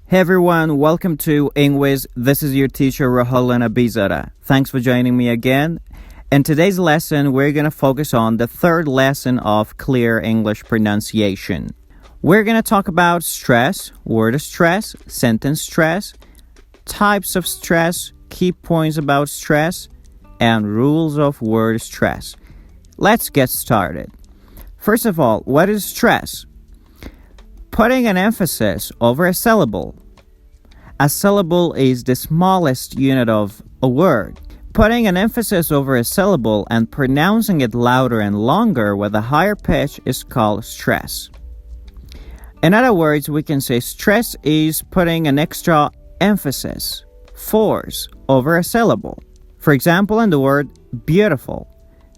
Hey everyone, welcome to English. This is your teacher Rahul Abizada. Thanks for joining me again. In today's lesson, we're going to focus on the third lesson of clear English pronunciation. We're going to talk about stress, word stress, sentence stress, types of stress, key points about stress, and rules of word stress. Let's get started. First of all, what is stress? Putting an emphasis over a syllable. A syllable is the smallest unit of a word. Putting an emphasis over a syllable and pronouncing it louder and longer with a higher pitch is called stress. In other words, we can say stress is putting an extra emphasis, force, over a syllable. For example, in the word beautiful,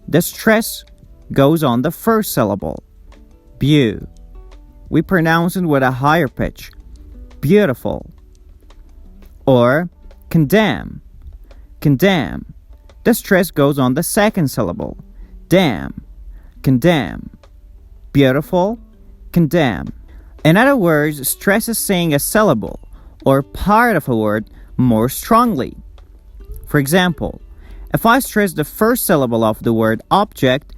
the stress goes on the first syllable, beau. We pronounce it with a higher pitch, beautiful. Or condemn, condemn. The stress goes on the second syllable, damn, condemn. Beautiful, condemn. In other words, stress is saying a syllable or part of a word more strongly. For example, if I stress the first syllable of the word object,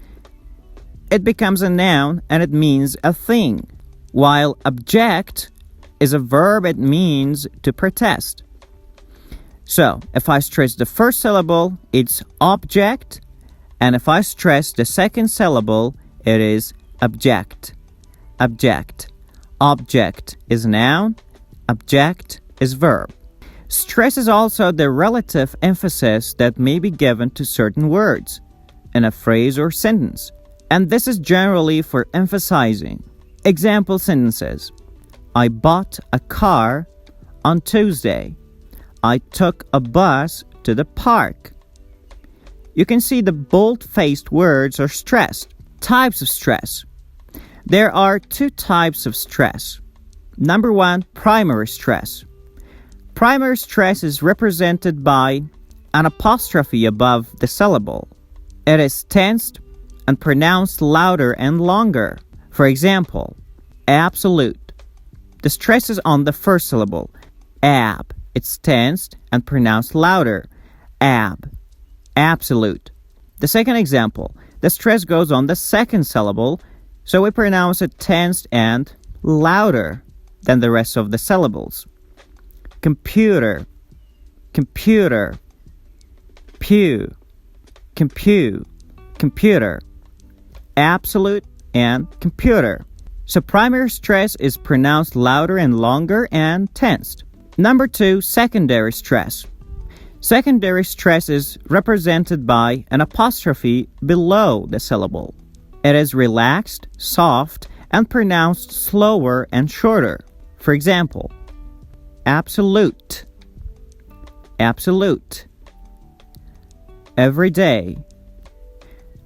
it becomes a noun and it means a thing. While object is a verb, it means to protest. So, if I stress the first syllable, it's object, and if I stress the second syllable, it is object. Object. Object is noun, object is verb. Stress is also the relative emphasis that may be given to certain words in a phrase or sentence, and this is generally for emphasizing. Example sentences. I bought a car on Tuesday. I took a bus to the park. You can see the bold-faced words are stressed. Types of stress. There are two types of stress. Number one, primary stress. Primary stress is represented by an apostrophe above the syllable. It is tensed and pronounced louder and longer. For example, absolute. The stress is on the first syllable. Ab. It's tensed and pronounced louder. Ab. Absolute. The second example. The stress goes on the second syllable, so we pronounce it tensed and louder than the rest of the syllables. Computer. Computer. Pew. Compute. Computer. Absolute and computer. So primary stress is pronounced louder and longer and tensed. Number two, secondary stress. Secondary stress is represented by an apostrophe below the syllable. It is relaxed, soft, and pronounced slower and shorter. For example, absolute. Absolute. Every day.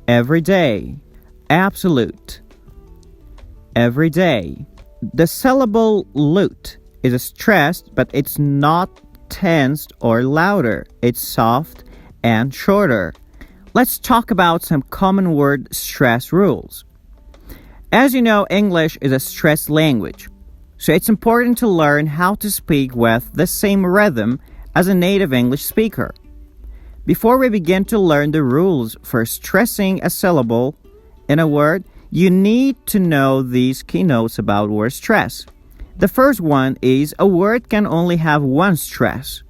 Every day. Absolute. Every day. The syllable lute is stressed, but it's not tensed or louder. It's soft and shorter. Let's talk about some common word stress rules. As you know, English is a stressed language, so it's important to learn how to speak with the same rhythm as a native English speaker. Before we begin to learn the rules for stressing a syllable in a word, you need to know these keynotes about word stress. The first one is a word can only have one stress,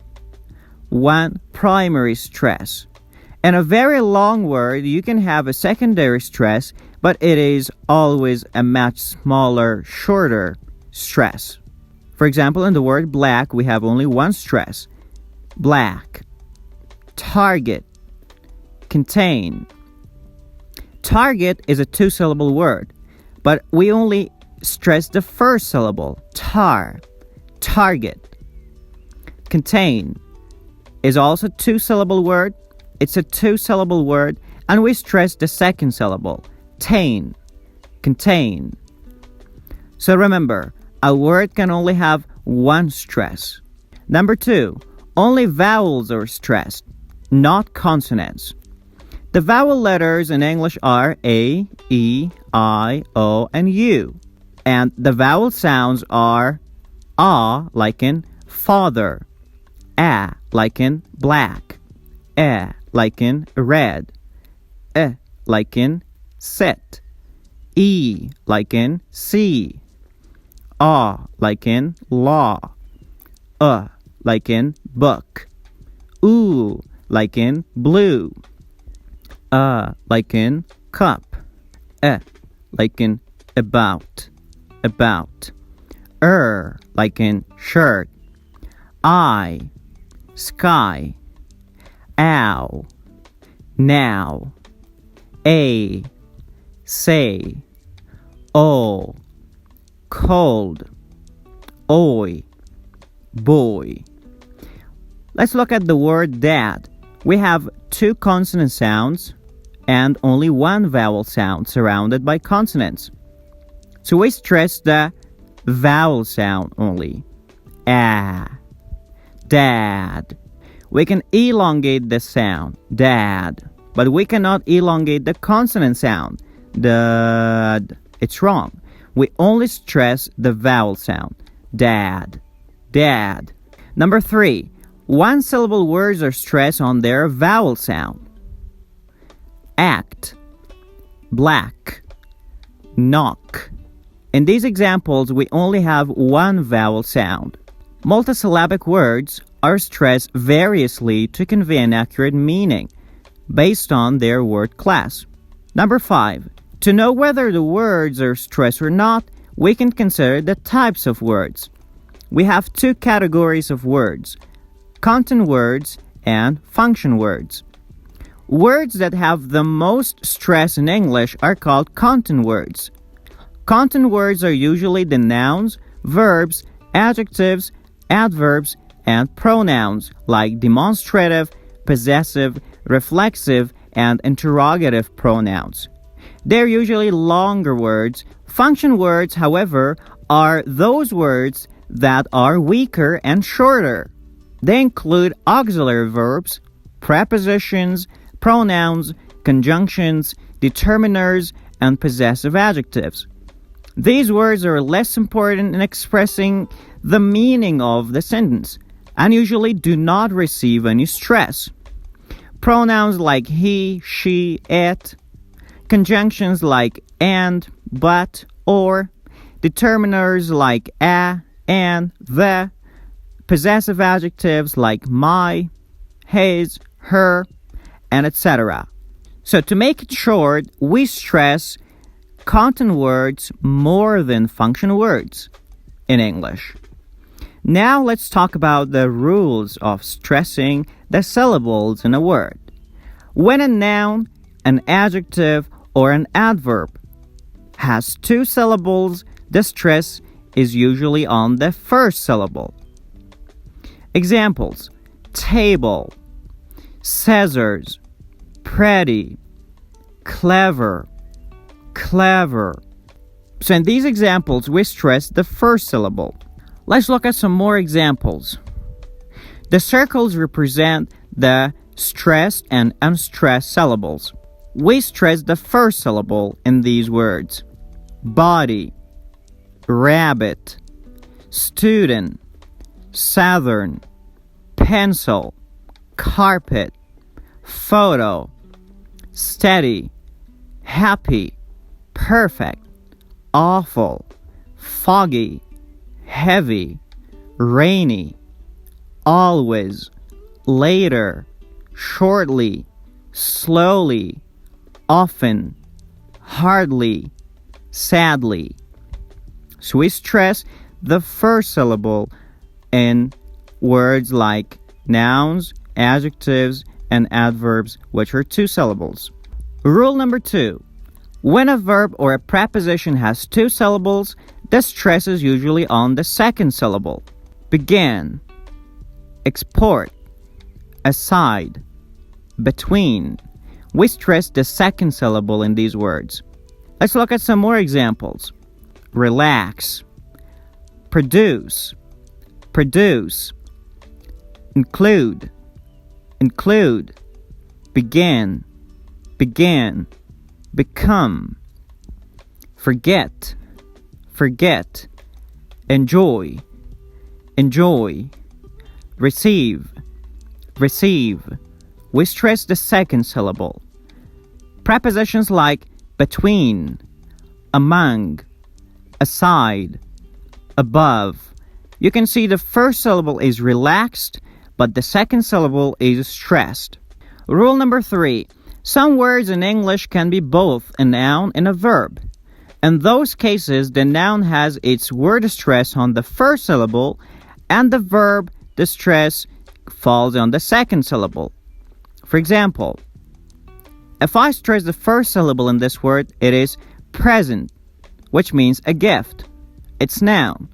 one primary stress. In a very long word, you can have a secondary stress, but it is always a much smaller, shorter stress. For example, in the word black, we have only one stress, black. Target, contain. Target is a two-syllable word, but we only stress the first syllable, target. Contain is also a two-syllable word. It's a two-syllable word, and we stress the second syllable, contain. So remember, a word can only have one stress. Number two, only vowels are stressed, not consonants. The vowel letters in English are A, E, I, O, and U. And the vowel sounds are like in father. Like in black. Like in red. Like in set. Like in see. Like in law. Like in book. Like in blue. Like in cup. Like in about. Like in shirt. Sky. Ow. Now. Say. Cold. Oi. Boy. Let's look at the word dad. We have 2 consonant sounds and only 1 vowel sound surrounded by consonants. So we stress the vowel sound only. Dad. We can elongate the sound, dad, but we cannot elongate the consonant sound, dad. It's wrong. We only stress the vowel sound, dad. Number 3. 1-syllable words are stressed on their vowel sound. Act, black, knock. In these examples, we only have 1 vowel sound. Multisyllabic words are stressed variously to convey an accurate meaning based on their word class. Number 5. To know whether the words are stressed or not, we can consider the types of words. We have 2 categories of words: content words and function words. Words that have the most stress in English are called content words. Content words are usually the nouns, verbs, adjectives, adverbs, and pronouns like demonstrative, possessive, reflexive, and interrogative pronouns. They're usually longer words. Function words, however, are those words that are weaker and shorter. They include auxiliary verbs, prepositions, pronouns, conjunctions, determiners, and possessive adjectives. These words are less important in expressing the meaning of the sentence and usually do not receive any stress. Pronouns like he, she, it, conjunctions like and, but, or, determiners like a, and, the, possessive adjectives like my, his, her, and etc. So to make it short, we stress content words more than function words in English. Now let's talk about the rules of stressing the syllables in a word. When a noun, an adjective, or an adverb has 2 syllables, the stress is usually on the first syllable. Examples: table, scissors, pretty, clever. So in these examples, we stress the first syllable. Let's look at some more examples. The circles represent the stressed and unstressed syllables. We stress the first syllable in these words: body, rabbit, student, southern, pencil, carpet, photo, steady, happy, perfect, awful, foggy, heavy, rainy, always, later, shortly, slowly, often, hardly, sadly. So we stress the first syllable in words like nouns, adjectives, and adverbs, which are 2 syllables. Rule number 2. When a verb or a preposition has 2 syllables, the stress is usually on the second syllable. Begin, export, aside, between. We stress the second syllable in these words. Let's look at some more examples. Relax, produce, include, begin, become, forget, enjoy, enjoy, receive, receive. We stress the second syllable. Prepositions like between, among, aside, above. You can see the first syllable is relaxed, but the second syllable is stressed. Rule number 3. Some words in English can be both a noun and a verb. In those cases, the noun has its word stress on the first syllable, and the verb, the stress, falls on the second syllable. For example, if I stress the first syllable in this word, it is present, which means a gift. It's noun.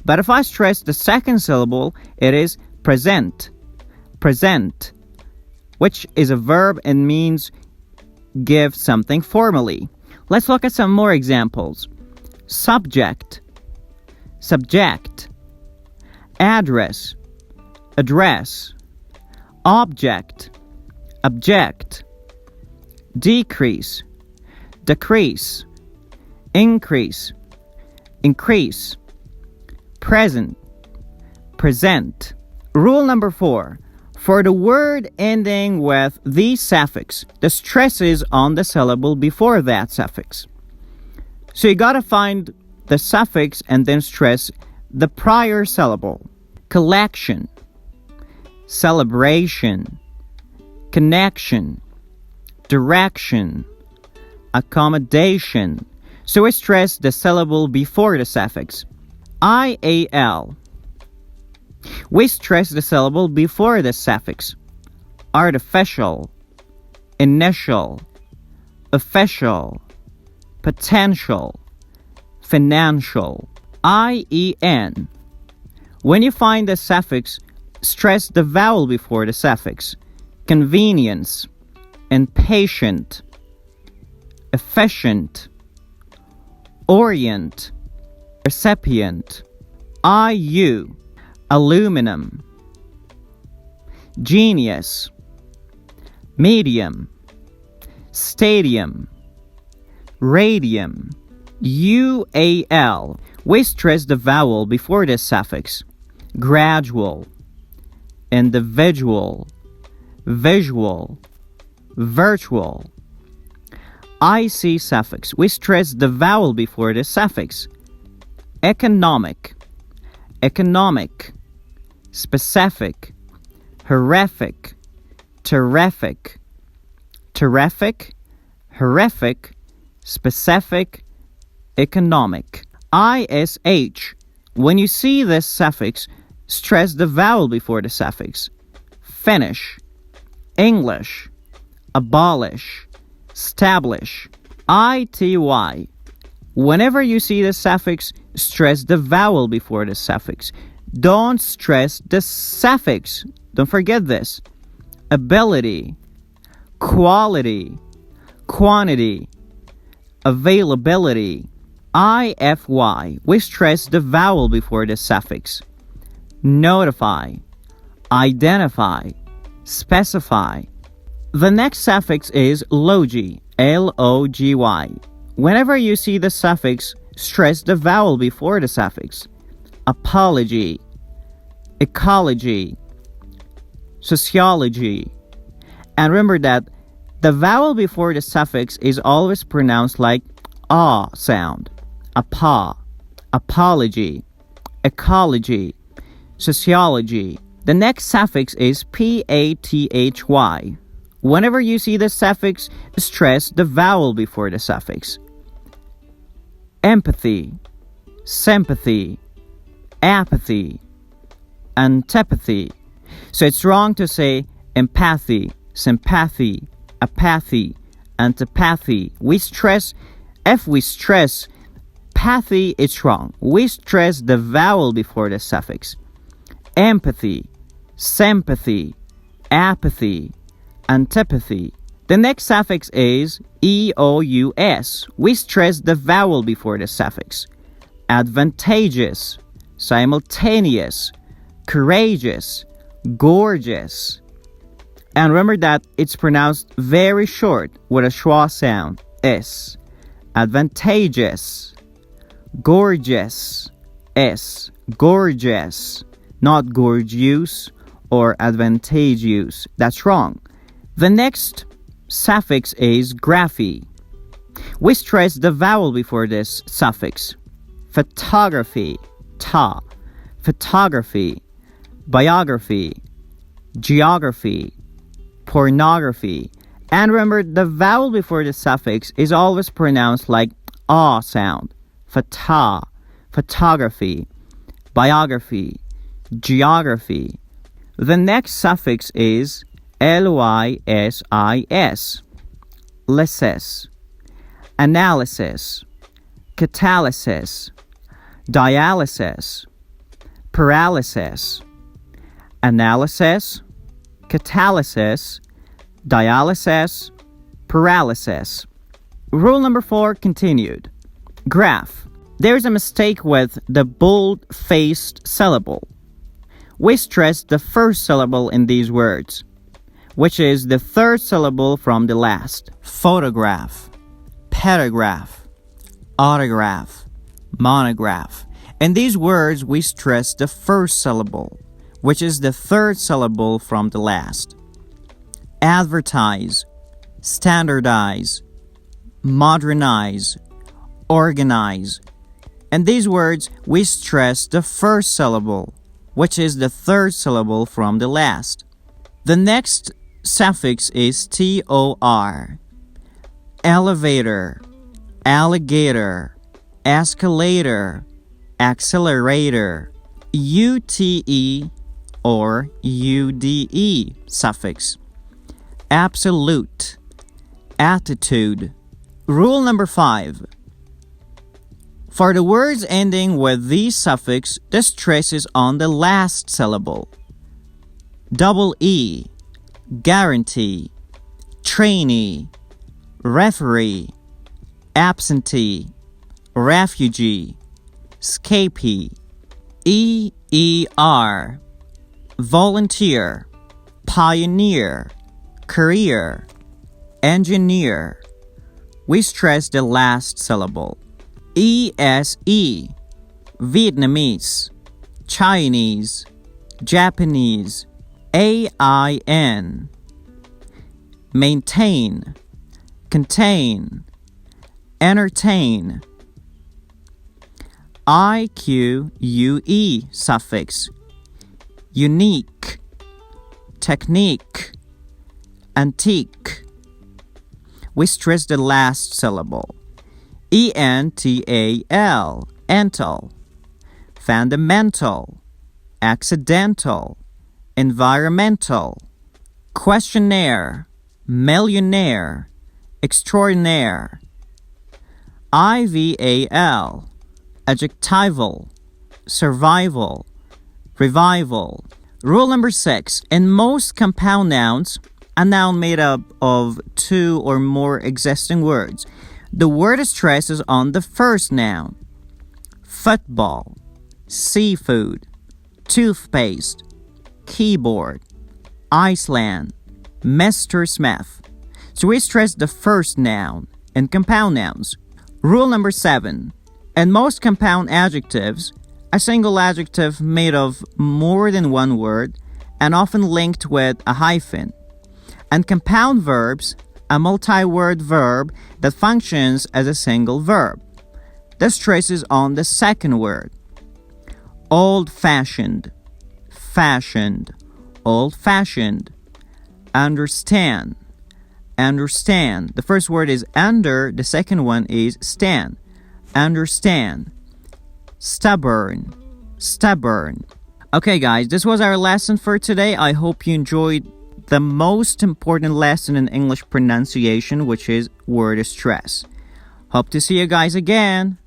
But if I stress the second syllable, it is present, present, which is a verb and means give something formally. Let's look at some more examples. Subject, subject, address, address, object, object, decrease, decrease, increase, increase, present, present. Rule number 4. For the word ending with the suffix, the stress is on the syllable before that suffix. So you gotta find the suffix and then stress the prior syllable. Collection, celebration, connection, direction, accommodation. So we stress the syllable before the suffix. IAL. We stress the syllable before the suffix. Artificial, initial, official, potential, financial. IEN. When you find the suffix, stress the vowel before the suffix. Convenience, impatient, efficient, orient, recipient. IU. Aluminum, genius, medium, stadium, radium. UAL. We stress the vowel before the suffix. Gradual, individual, visual, virtual. IC suffix. We stress the vowel before the suffix. Economic, economic, specific, horrific, terrific, terrific, horrific, specific, economic. ISH. When you see this suffix, stress the vowel before the suffix. Finish, English, abolish, establish. ITY. Whenever you see the suffix, stress the vowel before the suffix. Don't stress the suffix. Don't forget this. Ability, quality, quantity, availability. IFY. We stress the vowel before the suffix. Notify, identify, specify. The next suffix is logy, L-O-G-Y. Whenever you see the suffix, stress the vowel before the suffix. Apology, ecology, sociology. And remember that the vowel before the suffix is always pronounced like ah sound. Apa, apology, ecology, sociology. The next suffix is P-A-T-H-Y. Whenever you see the suffix, stress the vowel before the suffix. Empathy, sympathy, apathy, antipathy. So it's wrong to say empathy, sympathy, apathy, antipathy. If we stress pathy, it's wrong. We stress the vowel before the suffix. Empathy, sympathy, apathy, antipathy. The next suffix is E-O-U-S. We stress the vowel before the suffix. Advantageous, simultaneous, courageous, gorgeous. And remember that it's pronounced very short with a schwa sound. S. Advantageous, gorgeous, S. Gorgeous, not gorgeous or advantageous. That's wrong. The next suffix is graphy. We stress the vowel before this suffix. Photography, ta. Photography, biography, geography, pornography. And remember, the vowel before the suffix is always pronounced like ah sound. Photography, biography, geography. The next suffix is lysis. Lysis, analysis, catalysis, dialysis, paralysis, analysis, catalysis, dialysis, paralysis. Rule number 4 continued. Graph. There's a mistake with the bold-faced syllable. We stress the first syllable in these words, which is the third syllable from the last. Photograph, paragraph, autograph, monograph. In these words, we stress the first syllable, which is the third syllable from the last. Advertise, standardize, modernize, organize. In these words, we stress the first syllable, which is the third syllable from the last. The next suffix is tor. Elevator, alligator, escalator, accelerator. ute or ude suffix. Absolute, attitude. Rule number 5. For the words ending with these suffix, the stress is on the last syllable. Double E, guarantee, trainee, referee, absentee, refugee, escapee. EER, volunteer, pioneer, career, engineer. We stress the last syllable. ESE, Vietnamese, Chinese, Japanese. AIN, maintain, contain, entertain. IQUE suffix. Unique, technique, antique. We stress the last syllable. ENTAL, ental, fundamental, accidental, environmental, questionnaire, millionaire, extraordinaire. IVAL, adjectival, survival, revival. Rule number 6. In most compound nouns, a noun made up of 2 or more existing words, the word stress is on the first noun. Football, seafood, toothpaste, keyboard, Iceland, Mr. Smith. So we stress the first noun in compound nouns. Rule number 7. In most compound adjectives, a single adjective made of more than one word and often linked with a hyphen. And compound verbs, a multi-word verb that functions as a single verb. The stress is on the second word. Old-fashioned, fashioned, old-fashioned. Understand, understand. The first word is under, the second one is stand. Understand. Stubborn, stubborn. Okay guys, this was our lesson for today. I hope you enjoyed the most important lesson in English pronunciation, which is word stress. Hope to see you guys again.